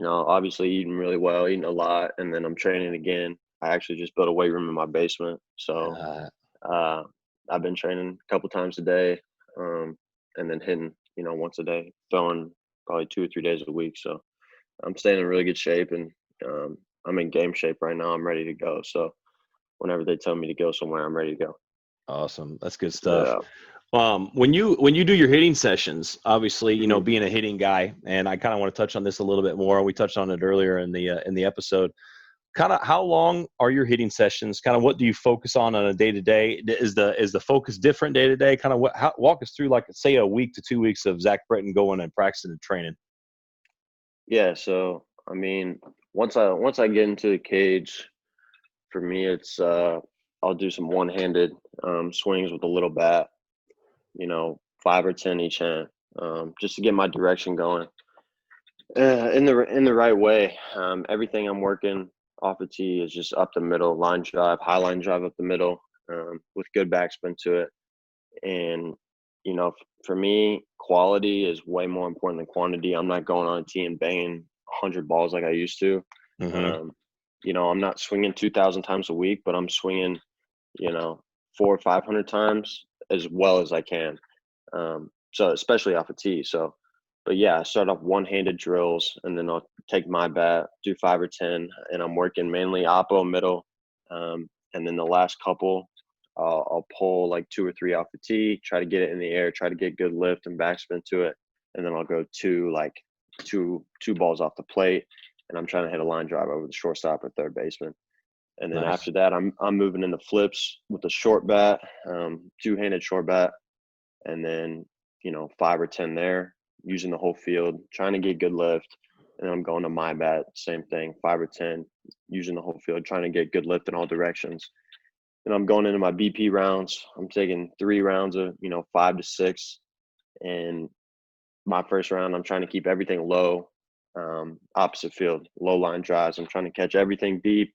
Obviously eating really well, eating a lot, and then I'm training again. I actually just built a weight room in my basement, so Uh, uh, I've been training a couple times a day, and then hitting, once a day, throwing probably 2 or 3 days a week. So I'm staying in really good shape, and I'm in game shape right now. I'm ready to go. So whenever they tell me to go somewhere, I'm ready to go. awesome. That's good stuff. Yeah. When you do your hitting sessions, obviously, Mhm. being a hitting guy, and I kind of want to touch on this a little bit more. We touched on it earlier in the episode. Kind of how long are your hitting sessions? Kind of what do you focus on a day to day? Is the focus different day to day? Kind of walk us through, like, say, a week to 2 weeks of Zach Britton going and practicing and training. Yeah. So I mean, once I get into the cage, for me, it's I'll do some one-handed swings with a little bat, 5 or 10 each hand, just to get my direction going in the right way. Everything I'm working off the tee is just up the middle, line drive, high line drive up the middle, with good backspin to it. And for me, quality is way more important than quantity. I'm not going on a tee and banging 100 balls like I used to. Mm-hmm. Um, I'm not swinging 2,000 times a week, but I'm swinging, 400 or 500 times as well as I can. So especially off a tee. So, but yeah, I start off one-handed drills, and then I'll take my bat, do 5 or 10, and I'm working mainly oppo middle, and then the last couple, I'll pull like 2 or 3 off the tee, try to get it in the air, try to get good lift and backspin to it, and then I'll go two balls off the plate, and I'm trying to hit a line drive over the shortstop or third baseman. And then Nice. after that, I'm moving into flips with a short bat, two-handed short bat, and then 5 or 10 there, using the whole field, trying to get good lift. And then I'm going to my bat, same thing, 5 or 10, using the whole field, trying to get good lift in all directions. And I'm going into my BP rounds. I'm taking 3 rounds of 5 to 6, and my first round, I'm trying to keep everything low, opposite field, low line drives. I'm trying to catch everything deep,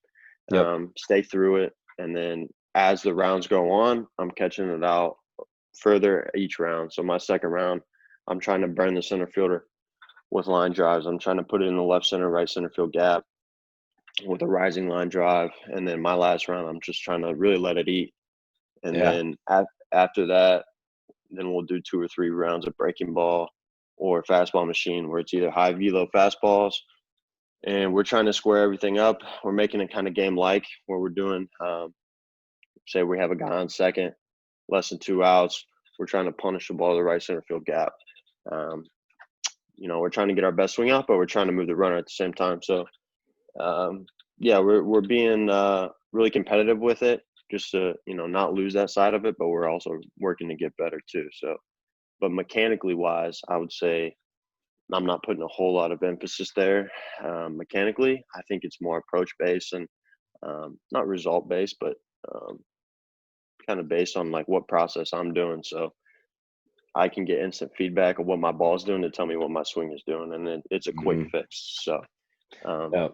Yep. stay through it, and then as the rounds go on, I'm catching it out further each round. So my second round, I'm trying to burn the center fielder with line drives. I'm trying to put it in the left center, right center field gap with a rising line drive. And then my last round, I'm just trying to really let it eat. And Yeah. then after that, then we'll do 2 or 3 rounds of breaking ball or fastball machine, where it's either high velo fastballs, and we're trying to square everything up. We're making it kind of game like, where we're doing, say we have a guy on second, less than 2 outs. We're trying to punish the ball to the right center field gap. Um, we're trying to get our best swing out, but we're trying to move the runner at the same time. So, yeah, we're being really competitive with it, just to not lose that side of it. But we're also working to get better too. So, but mechanically wise, I would say I'm not putting a whole lot of emphasis there mechanically. I think it's more approach based and not result based, but kind of based on like what process I'm doing. So I can get instant feedback of what my ball's doing to tell me what my swing is doing, and then it's a quick fix. So yeah.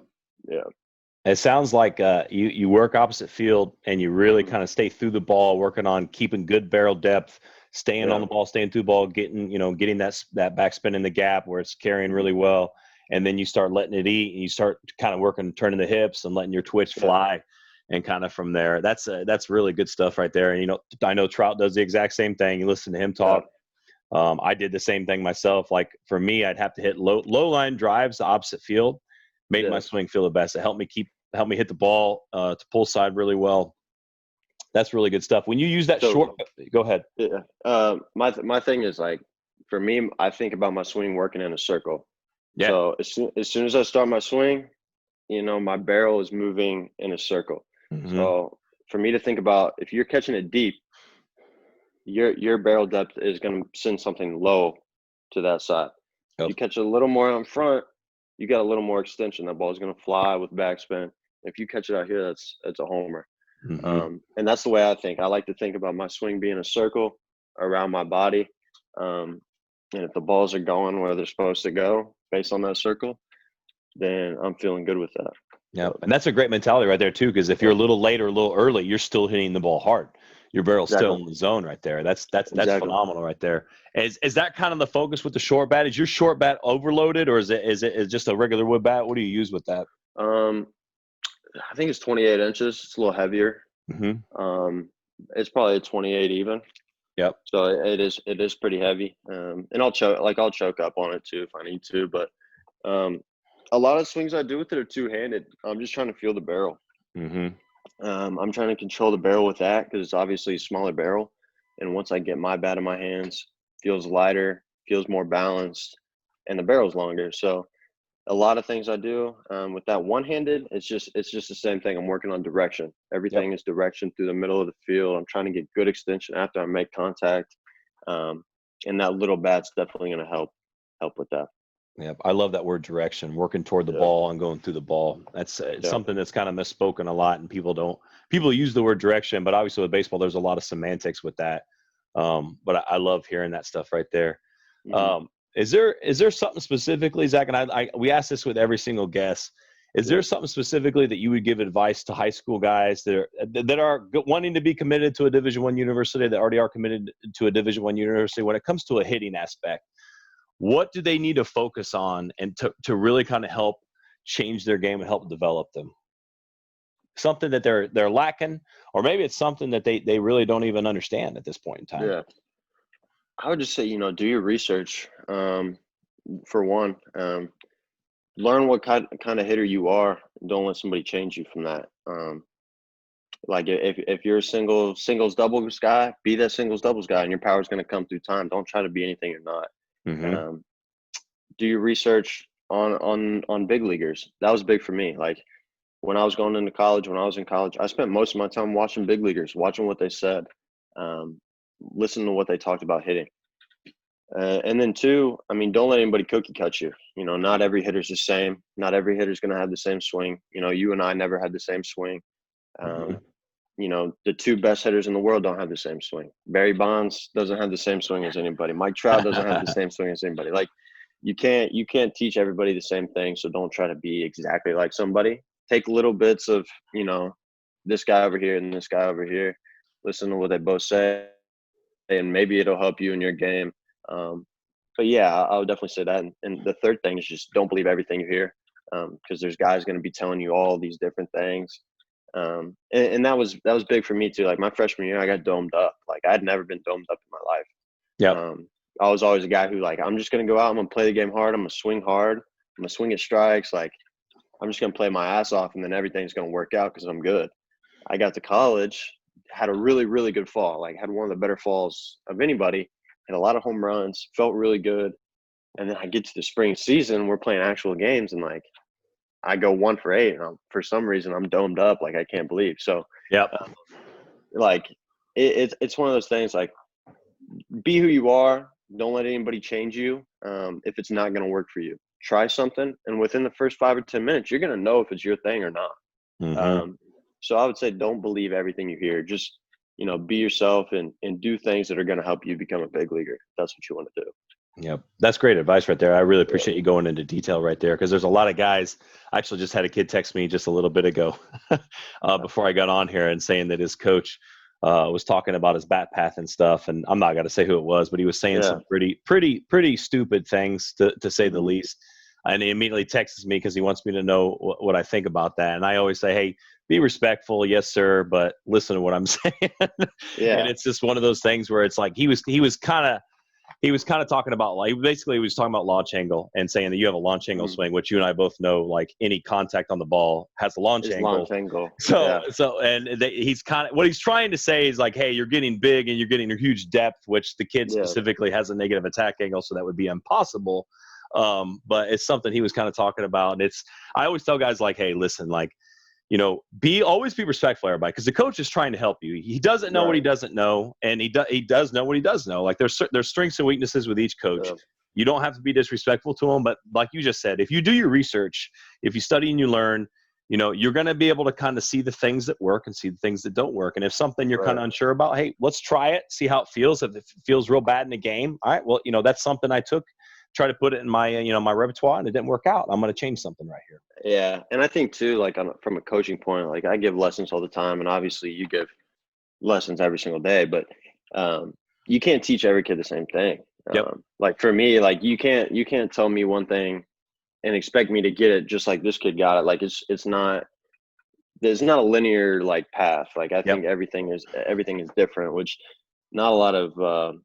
It sounds like you work opposite field and you really kind of stay through the ball, working on keeping good barrel depth, staying on the ball, staying through the ball, getting that backspin in the gap where it's carrying really well, and then you start letting it eat and you start kind of working, turning the hips and letting your twitch fly, and kind of from there. That's really good stuff right there. And I know Trout does the exact same thing. You listen to him talk. I did the same thing myself. Like for me, I'd have to hit low line drives, the opposite field, made my swing feel the best. It helped me hit the ball to pull side really well. That's really good stuff. When you use that short, go ahead. Yeah. My thing is like, for me, I think about my swing working in a circle. Yeah. So as soon as I start my swing, my barrel is moving in a circle. So for me to think about, if you're catching it deep, your barrel depth is going to send something low to that side. If you catch it a little more on front, you got a little more extension. That ball is going to fly with backspin. If you catch it out here, that's a homer. And that's the way I think. I like to think about my swing being a circle around my body. And if the balls are going where they're supposed to go based on that circle, then I'm feeling good with that. Yeah, and that's a great mentality right there too, because if you're a little late or a little early, you're still hitting the ball hard. Your barrel's still in the zone right there. That's phenomenal right there. Is that kind of the focus with the short bat? Is your short bat overloaded, or is it just a regular wood bat? What do you use with that? I think it's 28 inches. It's a little heavier. It's probably a 28 even. Yep. So it is pretty heavy. And I'll choke up on it too if I need to. But a lot of swings I do with it are two-handed. I'm just trying to feel the barrel. I'm trying to control the barrel with that because it's obviously a smaller barrel. And once I get my bat in my hands, feels lighter, feels more balanced, and the barrel's longer. So a lot of things I do with that one-handed, it's just the same thing. I'm working on direction. Everything is direction through the middle of the field. I'm trying to get good extension after I make contact. And that little bat's definitely going to help with that. Yeah, I love that word direction, working toward the ball and going through the ball. That's something that's kind of misspoken a lot, and people use the word direction, but obviously with baseball, there's a lot of semantics with that. But I love hearing that stuff right there. Is there something specifically, Zach, and we ask this with every single guest, is there something specifically that you would give advice to high school guys that are wanting to be committed to a Division I university, that already are committed to a Division I university, when it comes to a hitting aspect? What do they need to focus on and to really kind of help change their game and help develop them? Something that they're lacking, or maybe it's something that they really don't even understand at this point in time. Yeah. I would just say, do your research. For one, learn what kind of hitter you are. Don't let somebody change you from that. Like if you're a singles doubles guy, be that singles doubles guy, and your power is going to come through time. Don't try to be anything you're not. Do your research on big leaguers. That was big for me. Like when I was going into college, when I was in college, I spent most of my time watching big leaguers, watching what they said, listening to what they talked about hitting. And then two, don't let anybody cookie cut you. Not every hitter's the same. Not every hitter's going to have the same swing. You and I never had the same swing. The two best hitters in the world don't have the same swing. Barry Bonds doesn't have the same swing as anybody. Mike Trout doesn't have the same swing as anybody. Like you can't teach everybody the same thing. So don't try to be exactly like somebody. Take little bits of, this guy over here and this guy over here. Listen to what they both say, and maybe it'll help you in your game. But yeah, I would definitely say that. And the third thing is just don't believe everything you hear, because there's guys going to be telling you all these different things. And that was big for me too. Like my freshman year, I got domed up. Like I had never been domed up in my life. Yeah. I was always a guy who I'm just going to go out. I'm going to play the game hard. I'm going to swing hard. I'm going to swing at strikes. Like I'm just going to play my ass off, and then everything's going to work out because I'm good. I got to college, had a really, really good fall. Like had one of the better falls of anybody. Had a lot of home runs. Felt really good. And then I get to the spring season. We're playing actual games, and I go 1 for 8, and for some reason I'm domed up. Like I can't believe. So it's one of those things. Like be who you are. don't let anybody change you if it's not going to work for you. Try something, and within the first 5 or 10 minutes, you're going to know if it's your thing or not. Mm-hmm. So I would say don't believe everything you hear. Just, be yourself and do things that are going to help you become a big leaguer. That's what you want to do. Yep. That's great advice right there. I really Yeah. appreciate you going into detail right there, because there's a lot of guys. I actually just had a kid text me just a little bit ago before I got on here and saying that his coach was talking about his bat path and stuff. And I'm not going to say who it was, but he was saying some pretty stupid things to say the least. And he immediately texts me because he wants me to know what I think about that. And I always say, hey, be respectful. Yes, sir. But listen to what I'm saying. Yeah. And it's just one of those things where it's like he was kind of talking about, like, basically he was talking about launch angle and saying that you have a launch angle swing, which you and I both know, like, any contact on the ball has a launch angle. So he's kind of, what he's trying to say is like, hey, you're getting big and you're getting a huge depth, which the kid specifically has a negative attack angle, so that would be impossible. But it's something he was kind of talking about. And I always tell guys, like, hey, listen, like, always be respectful of everybody, because the coach is trying to help you. He doesn't know what he doesn't know, and he does know what he does know. Like, there's strengths and weaknesses with each coach. You don't have to be disrespectful to him, but like you just said, if you do your research, if you study and you learn, you're going to be able to kind of see the things that work and see the things that don't work. And if something you're kind of unsure about, hey, let's try it, see how it feels. If it feels real bad in a game, all right, well, that's something I try to put it in my my repertoire, and it didn't work out. I'm going to change something right here. Yeah, and I think too, like, from a coaching point, like, I give lessons all the time, and obviously you give lessons every single day, but you can't teach every kid the same thing. Like, for me, like, you can't tell me one thing and expect me to get it just like this kid got it. Like, there's not a linear, like, path. Like, I think everything is different, which not a lot of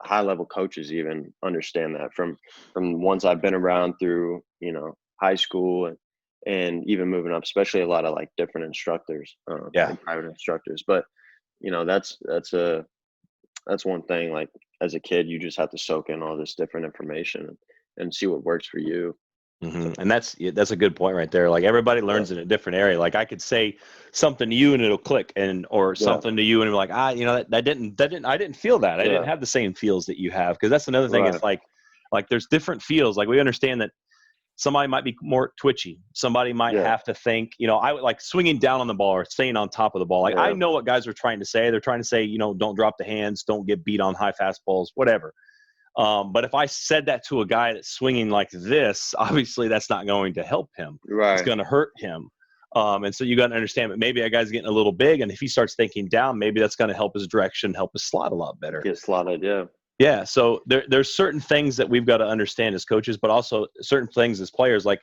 high level coaches even understand that from ones I've been around through, high school and even moving up, especially a lot of, like, different instructors, and private instructors. But, that's one thing. Like, as a kid, you just have to soak in all this different information and see what works for you. Mm-hmm. And that's a good point right there. Like, everybody learns in a different area. Like, I could say something to you and it'll click, or something to you and you're like, I didn't feel that. I didn't have the same feels that you have. Cause that's another thing. It's like there's different feels. Like, we understand that somebody might be more twitchy. Somebody might have to think, I would like swinging down on the ball or staying on top of the ball. Like, I know what guys are trying to say. They're trying to say, don't drop the hands, don't get beat on high fastballs, whatever. But if I said that to a guy that's swinging like this, obviously that's not going to help him. It's going to hurt him. And so you got to understand that maybe a guy's getting a little big, and if he starts thinking down, maybe that's going to help his direction, help his slot a lot better. Get slotted, Yeah. So there's certain things that we've got to understand as coaches, but also certain things as players. Like,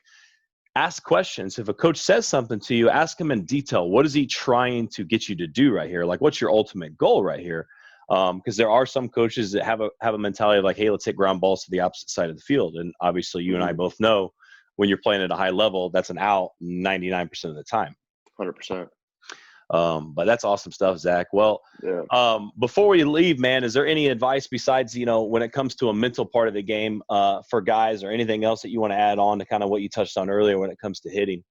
ask questions. If a coach says something to you, ask him in detail. What is he trying to get you to do right here? Like, what's your ultimate goal right here? Because there are some coaches that have a mentality of like, hey, let's hit ground balls to the opposite side of the field. And obviously you and I both know when you're playing at a high level, that's an out 99% of the time. 100%. But that's awesome stuff, Zach. Well, before we leave, man, is there any advice besides, when it comes to a mental part of the game for guys, or anything else that you want to add on to kind of what you touched on earlier when it comes to hitting?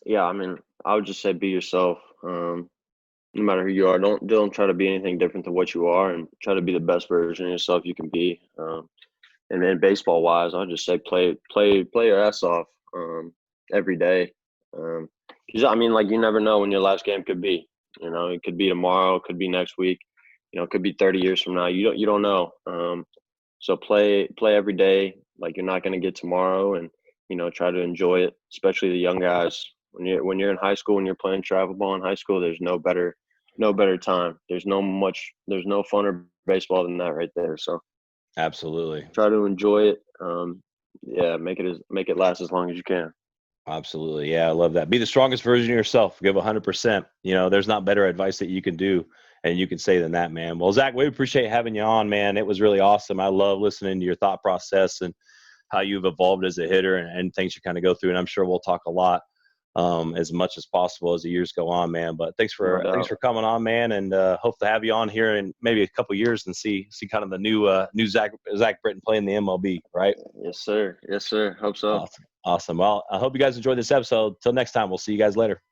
Yeah, I mean, I would just say be yourself. No matter who you are, don't try to be anything different than what you are, and try to be the best version of yourself you can be. And then baseball wise, I'll just say play your ass off every day. Because I mean, like, you never know when your last game could be. It could be tomorrow, it could be next week. It could be 30 years from now. You don't know. So play every day like you're not going to get tomorrow, and try to enjoy it. Especially the young guys. When you're in high school, when you're playing travel ball in high school, there's no better time. There's no funner baseball than that right there. So absolutely, try to enjoy it. Make it last as long as you can. Absolutely. Yeah, I love that. Be the strongest version of yourself. Give 100%. There's not better advice that you can do and you can say than that, man. Well, Zach, we appreciate having you on, man. It was really awesome. I love listening to your thought process and how you've evolved as a hitter and things you kind of go through. And I'm sure we'll talk a lot as much as possible as the years go on, man. But thanks for coming on, man, and hope to have you on here in maybe a couple years and see kind of the new Zach Britton playing the MLB, right? Yes, sir. Hope so. Awesome. Well, I hope you guys enjoyed this episode. Till next time, we'll see you guys later.